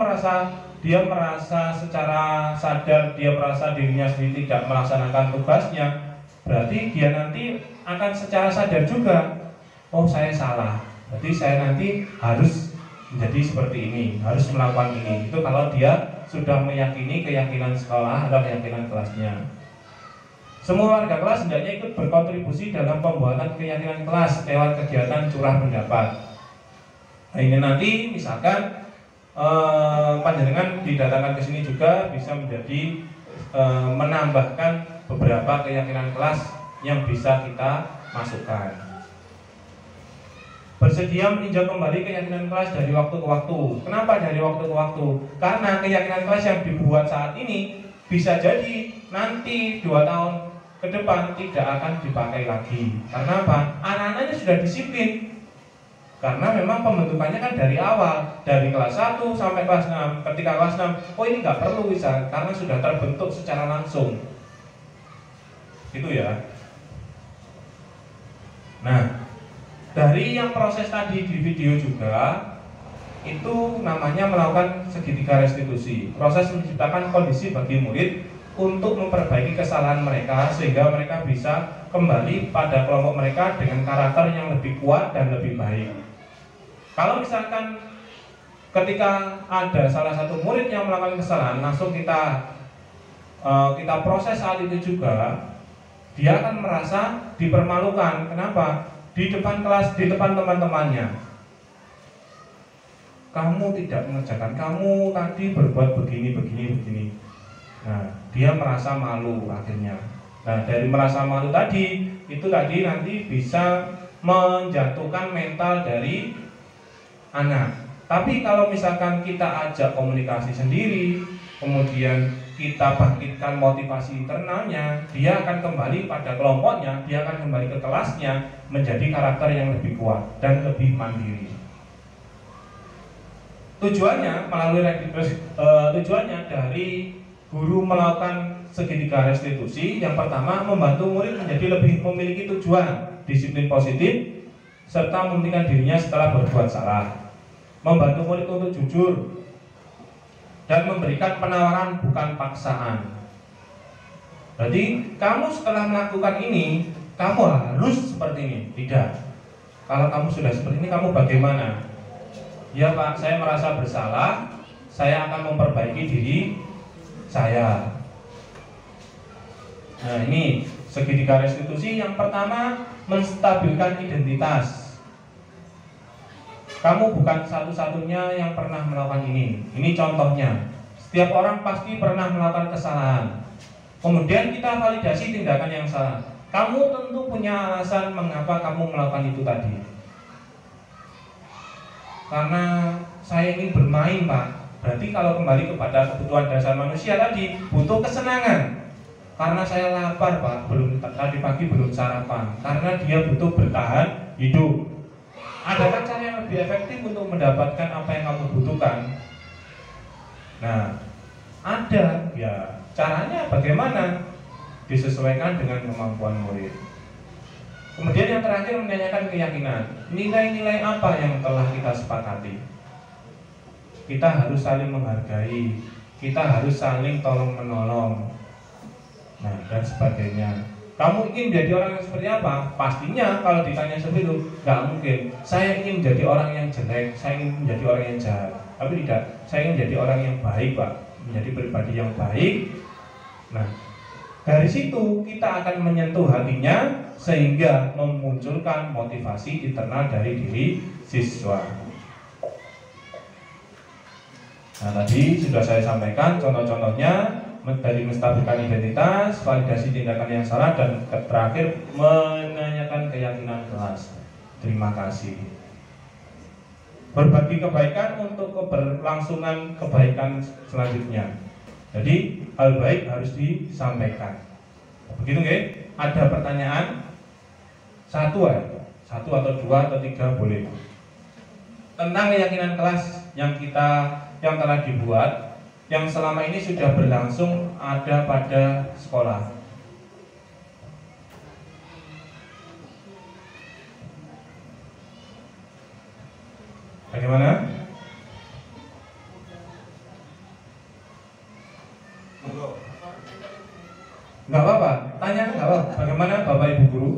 Speaker 1: dia merasa secara sadar, dia merasa dirinya sendiri tidak melaksanakan tugasnya, berarti dia nanti akan secara sadar juga, oh saya salah, berarti saya nanti harus menjadi seperti ini, harus melakukan ini. Itu kalau dia sudah meyakini keyakinan sekolah atau keyakinan kelasnya. Semua warga kelas hendaknya ikut berkontribusi dalam pembuatan keyakinan kelas lewat kegiatan curah pendapat. Nah ini nanti misalkan panjenengan didatangkan ke sini juga bisa menjadi menambahkan beberapa keyakinan kelas yang bisa kita masukkan. Bersedia meninjau kembali keyakinan kelas dari waktu ke waktu. Kenapa dari waktu ke waktu? Karena keyakinan kelas yang dibuat saat ini bisa jadi nanti 2 tahun ke depan tidak akan dipakai lagi. Karena apa? Anak-anaknya sudah disiplin. Karena memang pembentukannya kan dari awal, dari kelas 1 sampai kelas 6. Ketika kelas 6, oh ini nggak perlu bisa, karena sudah terbentuk secara langsung. Gitu ya. Nah, dari yang proses tadi di video juga, itu namanya melakukan segitiga restitusi. Proses menciptakan kondisi bagi murid untuk memperbaiki kesalahan mereka, sehingga mereka bisa kembali pada kelompok mereka dengan karakter yang lebih kuat dan lebih baik. Kalau misalkan ketika ada salah satu murid yang melakukan kesalahan, langsung kita proses saat itu juga, dia akan merasa dipermalukan. Kenapa? Di depan kelas, di depan teman-temannya. Kamu tidak mengerjakan, kamu tadi berbuat begini. Nah, dia merasa malu akhirnya. Nah, dari merasa malu tadi, itu tadi nanti bisa menjatuhkan mental dari anak. Tapi kalau misalkan kita ajak komunikasi sendiri, kemudian kita bangkitkan motivasi internalnya, dia akan kembali pada kelompoknya, dia akan kembali ke kelasnya, menjadi karakter yang lebih kuat dan lebih mandiri. Tujuannya dari guru melakukan segitiga restitusi, yang pertama membantu murid menjadi lebih memiliki tujuan, disiplin positif, serta mementingkan dirinya setelah berbuat salah. Membantu murid untuk jujur dan memberikan penawaran bukan paksaan. Jadi kamu setelah melakukan ini, kamu harus seperti ini. Tidak. Kalau kamu sudah seperti ini, kamu bagaimana? Ya Pak, saya merasa bersalah, saya akan memperbaiki diri saya. Nah ini segitiga restitusi. Yang pertama, menstabilkan identitas. Kamu bukan satu-satunya yang pernah melakukan ini. Ini contohnya. Setiap orang pasti pernah melakukan kesalahan. Kemudian kita validasi tindakan yang salah. Kamu tentu punya alasan mengapa kamu melakukan itu tadi. Karena saya ingin bermain, Pak. Berarti kalau kembali kepada kebutuhan dasar manusia tadi, butuh kesenangan. Karena saya lapar, Pak. Tadi pagi belum sarapan. Karena dia butuh bertahan hidup. Adakah cara yang lebih efektif untuk mendapatkan apa yang kamu butuhkan? Nah, ada. Ya, caranya bagaimana? Disesuaikan dengan kemampuan murid. Kemudian yang terakhir menanyakan keyakinan. Nilai-nilai apa yang telah kita sepakati? Kita harus saling menghargai. Kita harus saling tolong-menolong. Nah, dan sebagainya. Kamu ingin menjadi orang yang seperti apa? Pastinya kalau ditanya seperti itu, nggak mungkin. Saya ingin menjadi orang yang jelek, saya ingin menjadi orang yang jahat. Tapi tidak, saya ingin menjadi orang yang baik, Pak. Menjadi pribadi yang baik. Nah, dari situ kita akan menyentuh hatinya sehingga memunculkan motivasi internal dari diri siswa. Nah, tadi sudah saya sampaikan contoh-contohnya. dari menstabilkan identitas, validasi tindakan yang salah, dan terakhir menanyakan keyakinan kelas. Terima kasih. Berbagi kebaikan untuk keberlangsungan kebaikan selanjutnya. Jadi hal baik harus disampaikan. Begitu nggih? Ada pertanyaan? Satu atau dua atau tiga boleh. Tentang keyakinan kelas yang telah dibuat, yang selama ini sudah berlangsung ada pada sekolah. Bagaimana? Nggak apa-apa, tanya nggak apa. Bagaimana Bapak Ibu Guru?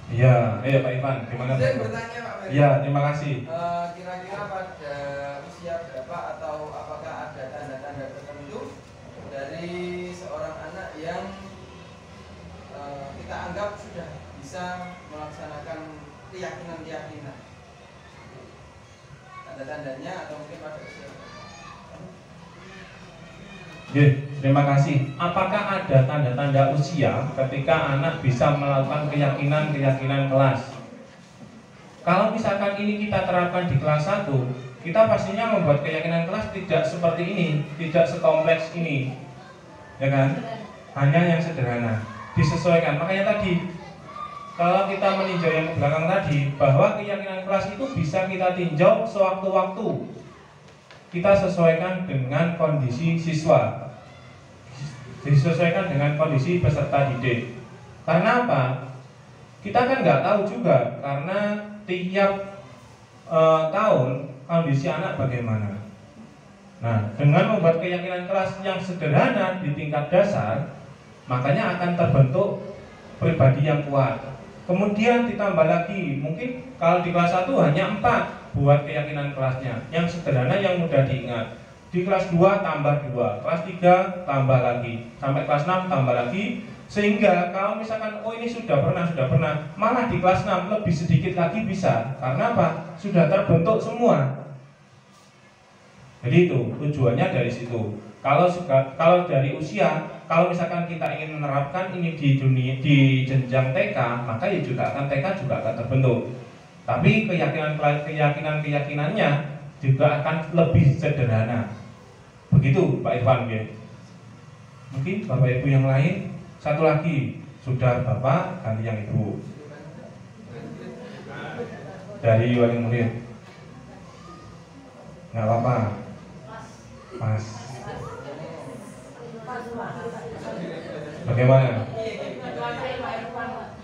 Speaker 1: Iya, Pak Ivan, gimana?
Speaker 5: Saya bertanya Pak Ferry.
Speaker 1: Iya, terima kasih.
Speaker 5: Kira-kira pada usia berapa atau apakah ada tanda-tanda tertentu dari seorang anak yang kita anggap sudah bisa melaksanakan keyakinan-keyakinan? Tanda-tandanya atau mungkin pada usia berapa?
Speaker 1: Oke, terima kasih. Apakah ada tanda-tanda usia ketika anak bisa melakukan keyakinan-keyakinan kelas? Kalau misalkan ini kita terapkan di kelas 1, kita pastinya membuat keyakinan kelas tidak seperti ini, tidak sekompleks ini, ya kan? Hanya yang sederhana, disesuaikan. Makanya tadi, kalau kita meninjau yang belakang tadi, bahwa keyakinan kelas itu bisa kita tinjau sewaktu-waktu. Kita sesuaikan dengan kondisi siswa, disesuaikan dengan kondisi peserta didik. Karena apa? Kita kan nggak tahu juga, karena tiap tahun kondisi anak bagaimana. Nah, dengan membuat keyakinan kelas yang sederhana di tingkat dasar, makanya akan terbentuk pribadi yang kuat. Kemudian ditambah lagi, mungkin kalau di kelas 1 hanya 4 buat keyakinan kelasnya, yang sederhana, yang mudah diingat. Di kelas 2 tambah 2, kelas 3 tambah lagi, sampai kelas 6 tambah lagi, sehingga kalau misalkan ini sudah pernah, malah di kelas 6 lebih sedikit lagi bisa. Karena apa? Sudah terbentuk semua. Jadi itu tujuannya dari situ. Kalau dari usia, kalau misalkan kita ingin menerapkan ini di jenjang TK, maka ya juga akan TK juga akan terbentuk. Tapi keyakinannya juga akan lebih sederhana. Begitu Pak Irfan ya. Mungkin Bapak Ibu yang lain, satu lagi, sudah Bapak ganti yang Ibu. Dari wali murid. Nggak apa-apa. Mas. Bagaimana?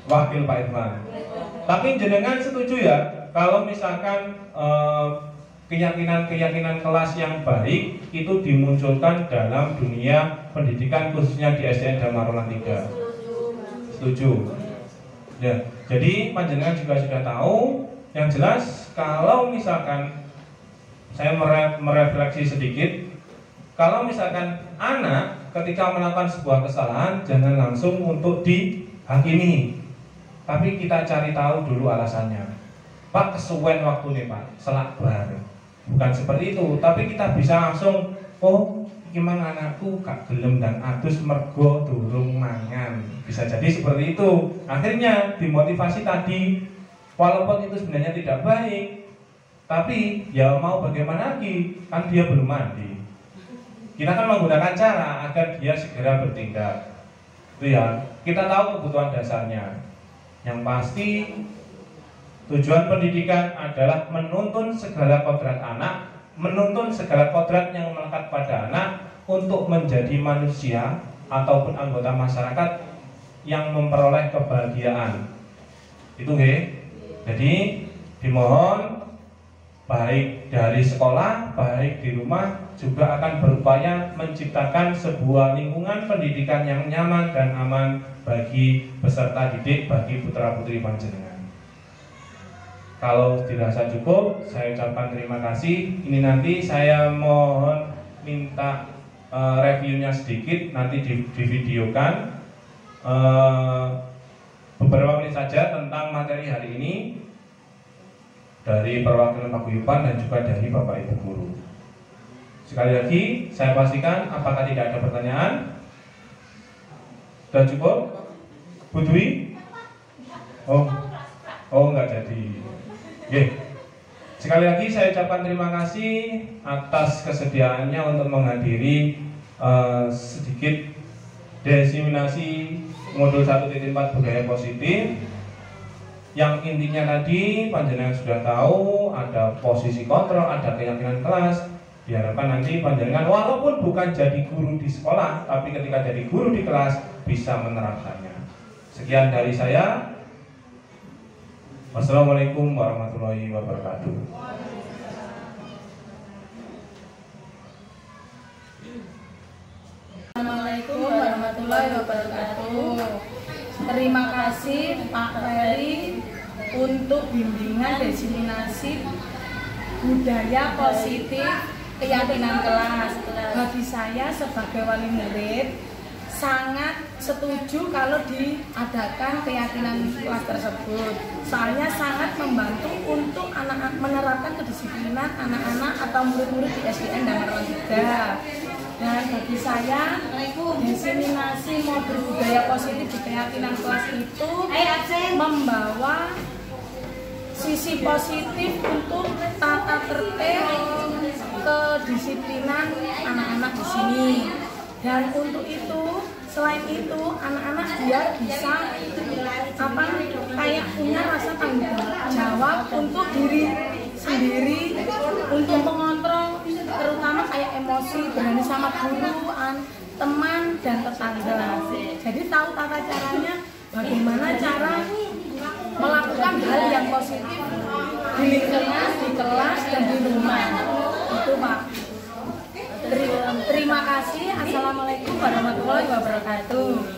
Speaker 1: Wakil Pak Irfan. Tapi jenengan setuju ya, kalau misalkan keyakinan-keyakinan kelas yang baik itu dimunculkan dalam dunia pendidikan, khususnya di SDN Damarulan 3. Setuju? Ya, jadi panjenengan juga sudah tahu. Yang jelas, kalau misalkan saya merefleksi sedikit, kalau misalkan anak ketika melakukan sebuah kesalahan, jangan langsung untuk dihakimi. Tapi kita cari tahu dulu alasannya. Pak, kesuwen waktu nih Pak, selak bar. Bukan seperti itu, tapi kita bisa langsung, oh, gimana anakku gak gelem dan adus mergo durung mangan. Bisa jadi seperti itu. Akhirnya dimotivasi tadi, walaupun itu sebenarnya tidak baik, tapi ya mau bagaimana lagi, kan dia belum mandi. Kita kan menggunakan cara agar dia segera bertindak. Itu ya, kita tahu kebutuhan dasarnya. Yang pasti tujuan pendidikan adalah menuntun segala kodrat anak, menuntun segala kodrat yang melekat pada anak untuk menjadi manusia ataupun anggota masyarakat yang memperoleh kebahagiaan. Itu Jadi dimohon baik dari sekolah, baik di rumah juga akan berupaya menciptakan sebuah lingkungan pendidikan yang nyaman dan aman bagi peserta didik, bagi putra-putri panjenengan. Kalau dirasa cukup, saya ucapkan terima kasih. Ini nanti saya mohon minta reviewnya sedikit, nanti divideokan beberapa menit saja tentang materi hari ini dari perwakilan paguyuban dan juga dari Bapak Ibu Guru. Sekali lagi saya pastikan, apakah tidak ada pertanyaan? Sudah cukup? Bu Dwi? Oh nggak jadi. Oke. Sekali lagi saya ucapkan terima kasih atas kesediaannya untuk menghadiri sedikit diseminasi modul 1.4 budaya positif. Yang intinya tadi panjenengan sudah tahu, ada posisi kontrol, ada keyakinan kelas. Diharapkan nanti panjenengan walaupun bukan jadi guru di sekolah, tapi ketika jadi guru di kelas bisa menerapkannya. Sekian dari saya. Wassalamualaikum warahmatullahi wabarakatuh.
Speaker 2: Assalamualaikum warahmatullahi wabarakatuh. Terima kasih Pak Ferry untuk bimbingan diseminasi budaya positif keyakinan kelas. Bagi saya sebagai wali murid sangat setuju kalau diadakan keyakinan kelas tersebut. Soalnya sangat membantu untuk anak-anak menerapkan kedisiplinan anak-anak atau murid-murid di SDN Damar Ulan 3. Dan bagi saya, diseminasi modul budaya positif di keyakinan kelas itu membawa sisi positif untuk tata tertib kedisiplinan anak-anak di sini. Dan untuk itu, selain itu, anak-anak biar bisa kayak punya rasa tanggung jawab untuk diri sendiri, untuk mengontrol terutama kayak emosi, berani sama guru, teman dan tetangga. Jadi tahu tata caranya, bagaimana cara melakukan hal yang positif di lingkungan, di kelas dan di rumah. Itu Pak. Terima kasih. Assalamualaikum warahmatullahi wabarakatuh.